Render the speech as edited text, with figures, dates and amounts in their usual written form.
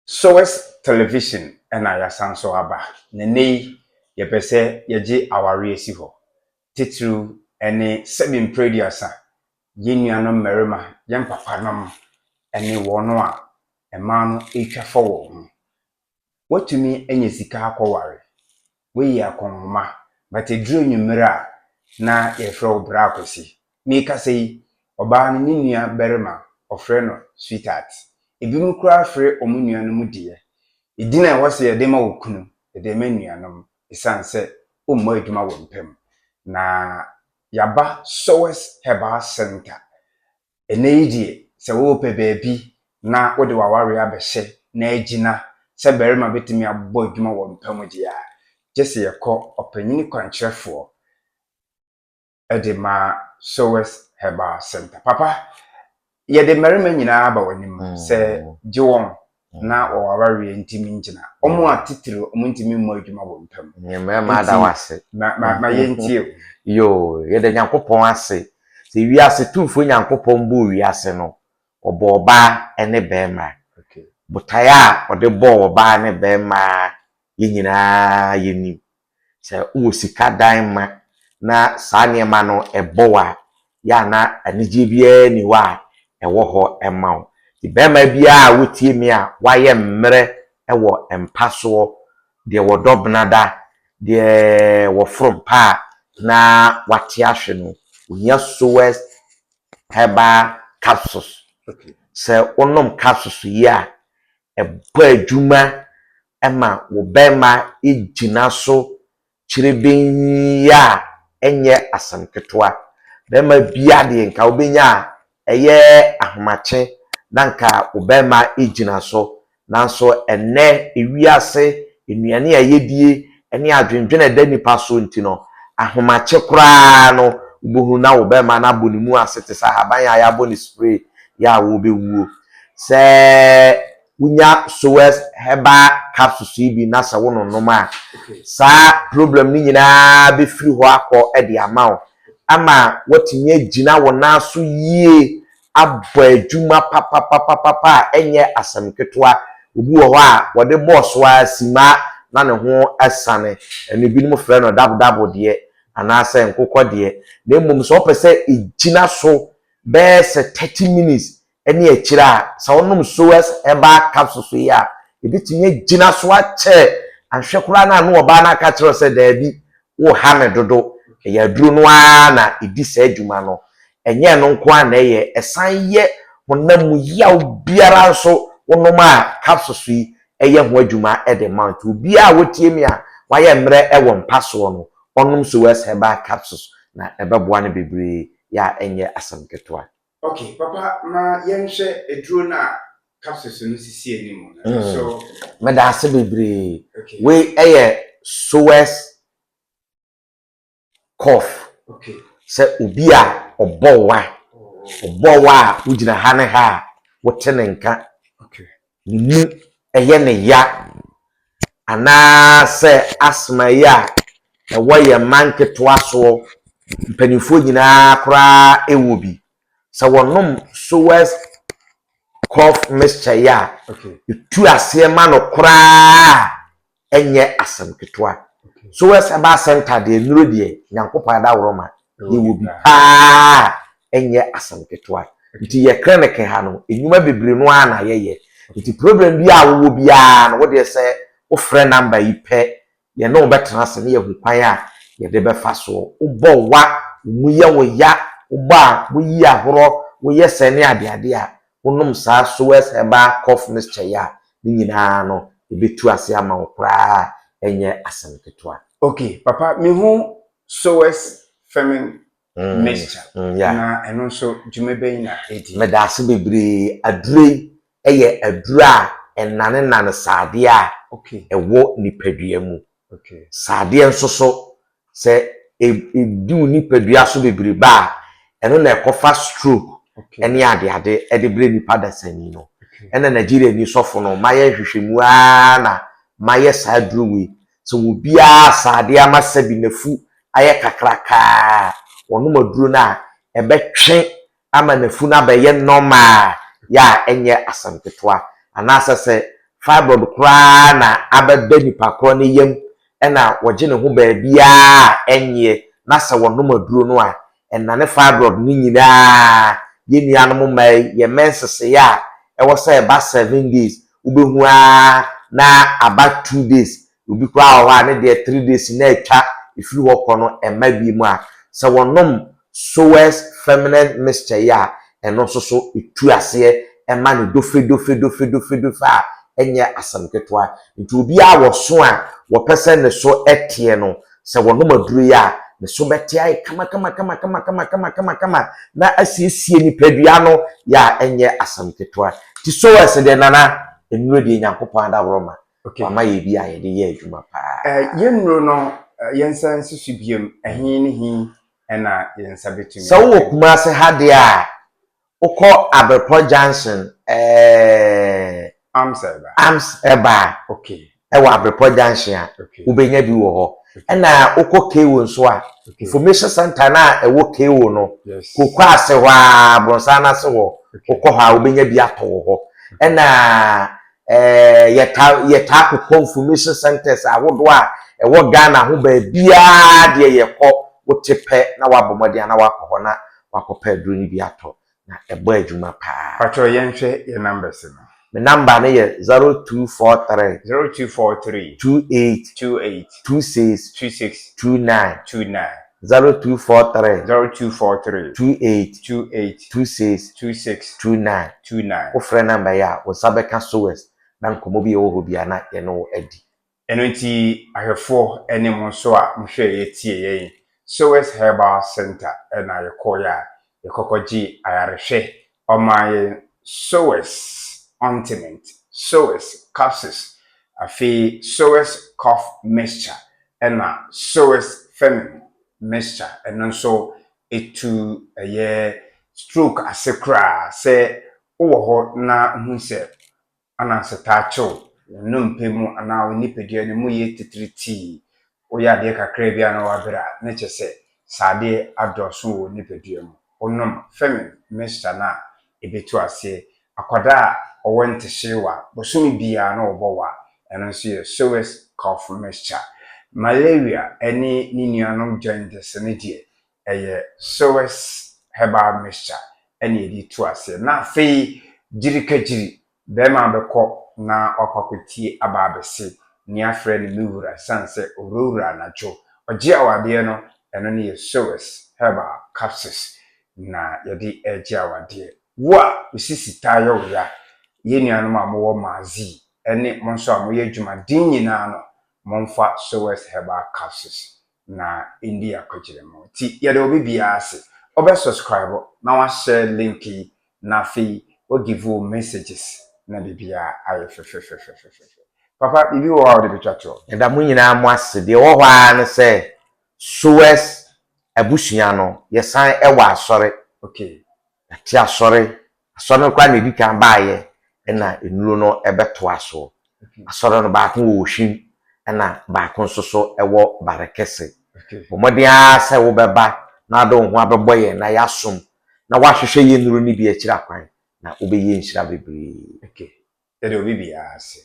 Sowers television and I sanso aba. Nene ye pese ye ji aware esi ho. Titru ene 7 prediasa. Ye nuanom merima yem papa nom ene wono a ema no etwa fo wo ho. Watumi enye sika akware. We ya konma but edru nwumira na ye fro bra akosi. Mi ka sei oba no ni nua berima ofre no sweetheart. Ebi mu kura afre omunua no mu die. Idina e wose ye de ma wokunu e de ma nuanom isanse o mo adwuma wo mpem na yaba Sowers Herbal Center eneyidie se wo pe baabi na wo de waware abehye na agina se berima betimi abbo adwuma wo mpem dia jese yekọ opanyini kwankyerefo e de ma Sowers Herbal Center papa ye de merima nyina aba wanim se jiwon na waware ntimi ngina omo atitiro omo ntimi mo adwuma wo mpam nyema da wase ma yentie yo ye de nyankopon ase se wiase tumfo nyankopon bo wiase no obo ba ene bema okay butaya ode bo ba ne bema ye nyina yeni se wo sika dan ma na sane ma no ebowa ya na anije bia ni wa ewo ho ema di bema bia wotie mi a waye mmere ewo empaso de wodobnada de wo from pa na wate ahwe no unya Sowers Herbal capsules okay se onom capsules yi a ebo adwuma ema wo bema ejina so chireben ya enye asamketoa bema bia de nka obenya eye ahomache nanka wo bema ejina so nanso enne ewiase enuane ya yedie ene adwendwene da nipa so ntino ahomache kura no ubohu na wo bema na bonimu asete sa haban ya boni spray ya wo bewuo se unya Sowers Herbal capsules bi na sa wono noma sa problem ni nyina be free ho akọ e de amawo ama watimi agina wona so yie abọ adwuma papa enye asamketoa obi wo ho a wode boss wa sima na ne ho asane ene bi no frɛ no dabo de anase nkokọ de na mmom so opese egina so be se 30 minutes ene akira sa wonom Sowers Herbal capsules ya ebitimi agina so ache ahwekura na no oba na ka kiro se daabi wo ha me dodo ya duru no na edi sa adwuma no enye no nko na ye esan ye honam yaw biara so wonoma capsules yi eye ho adwuma e de mount obi a wotie mi a waye mre e wo mpaso no onom Sowers Herbal capsules na ebeboa ne bebre ya enye asamketoa okay papa ma yenhwe eduro na capsules no sisi enimu so meda ase bebre okay we eye Sowers cough okay se obi a obowa ujina hane ha wotene nka okay ni eye ne ya ana se asma ya na waye manketo aso mpanifo nyina kora ewobi se wonom Sowers cough mixture ya okay tu ase ma no kora enye asamketoa Sowers Herbal Center de nuro de nyankopa da woroma ni wobi enye asamketoa nti ye kreneke ha no enyuma bebre no a na ye nti problem bi a wo bia no wo de se wo frɛ number yi pɛ ye no betra se ne ye hukwan a ye de be fa so wo bɔ wa mu ye wo ya wo ba wo yi ahoro wo ye se ne ade a wonom sa Sowers Herbal cough mixture ya ni nyina no ebetu ase ama wo kra enye asamketoa okay papa me hu Sowers femin mixture na eno so dwumeben na edi me da ase bebre adure eye adura enane saade a okay ewo nipadua mu okay saade enso so se edu nipadua so bebre ba eno na ekofa stroke ene ade e de bre nipa da sani no ene Nigeria ni sofo no maye hwehwemu na maye saaduru we so obia saade amasabi nafu aye kakraka wono maduro na ebetwe ama nafu na beye normal ya enye asamketoa anasa se fibroid kura na abɛda nipa koro ne yam ɛna wɔgye ne ho baabia ɛnyɛ na sɛ wɔnom aduro no a ɛnane fibroid ne nyinaa yɛnuanom mai yɛ mensese ya ɛwɔ sɛ ɛba 7 days wobɛhu na aba 2 days obi kura wɔ hɔ a ne deɛ 3 days na atwa ifiri hɔ kɔ no ɛma bi mu a sɛ wɔnom Sowers feminine mixture ya ɛno nso so etu aseɛ ɛma ne dofe a ɛnyɛ asam ketewa nti obi a wɔso a wɔpɛ sɛ ne so ɛteɛ no sɛ wɔnom aduro ya ne so bɛte ayɛ kama na asiesie nipadua no ya ɛnyɛ asam ketewa ti Sowers de nana nnuro de Nyankopɔn adaworoma mama yɛ bi a yɛde yɛ adwuma paa yɛnnuro no yɛnsa nsusu biam ɛhin ne hin ɛna yɛnsa betumi sɛ wo kuma se ha de a wokɔ Aberpɔ Junction Arms eba ɛwɔ Aberpɔ Junction a wobɛnya bi wɔ hɔ ɛna wokɔ KO nso a information center na ɛwɔ KO no kokɔ ase hɔ a bronsa na se hɔ wokɔ hɔ a wobɛnya bi atɔ hɔ ɛna yɛta kokɔ information centers ahodoɔ a ɛwɔ Ghana ho baabia deɛ yɛkɔ wote pɛ na wabɔmɔden na wakɔ hɔ na wakɔpɛ aduro ni bi atɔ na ɛbɔ adwuma paa patro yɛnhwɛ yɛ numbers no me number ne yɛ 0243 28 26 29 0243 28 26 29 wo frɛ number ya wo sabɛka Sowers na nkɔmɔ bi ɛwɔ hɔ bia na yɛno adi ɛno nti ahwɛfoɔ ɛne mo nso a mohwɛ yɛtie yɛn Sowers Herbal Center ɛna yɛkɔ ya yɛkɔkɔgye ayarehwɛ ɔma Sowers ointment, Sowers capsules, afi Sowers cough mixture, ɛna Sowers feminine mixture, ɛno nso etu ɛyɛ stroke asekra sɛ wowɔ hɔ na hu sɛ ananse taakyɛw no mpemu ana nipadua no mu yɛ titiriti woyɛ adeɛ kakra bi ana wabere a ne kyɛ sɛ saade adɔso wɔ nipadua mu onom feminine mixture na ebetu ase akwada ɔwɔ ntehyewa bosomi bia na ɔbɔwa ɛno nso yɛ Sowers cough mixture malaria ɛne ne nuanom jaundice ne deɛ ɛyɛ Sowers herbal mixture ɛne yɛde tu ase na afei gyirikagiri bɛma bɛkɔ na ɔkɔkɔtie aba abɛse ne afrɛ ne mewura sanse owura anajo ɔgye awadeɛ no ɛno ne yɛ Sowers herbal capsules na yɛde ɛgye awadeɛ wo a osisi tayo ya yenuanom a mowɔ maazi ɛne mo nso a moyɛ adwumaden nyinaa no momfa Sowers herbal capsules na indi akɔgyere mo ti yɛde obi bia ase obɛ subscribe na wa share link yi na afei o give you messages na bibia ayɛ fefefefefefe papa bibi wo a de betwato ɛda mo nyinaa mo ase deɛ wɔ hɔ a ne sɛ Sowers abusua no yɛsan ɛwɔ asɔre ati asɔre kwa na edi kan baayɛ ɛna enuro no ɛbɛto aso asɔre no baako wɔ ohwim ɛna baako nso so ɛwɔ barekɛse bomɔden a sɛ wo bɛba na ado ho abɛbɔ yɛ na yasom na wahwehwɛ yɛ nuro ni bi akyira kwan na wobɛyɛ nhyira bebree yɛde obi bia ase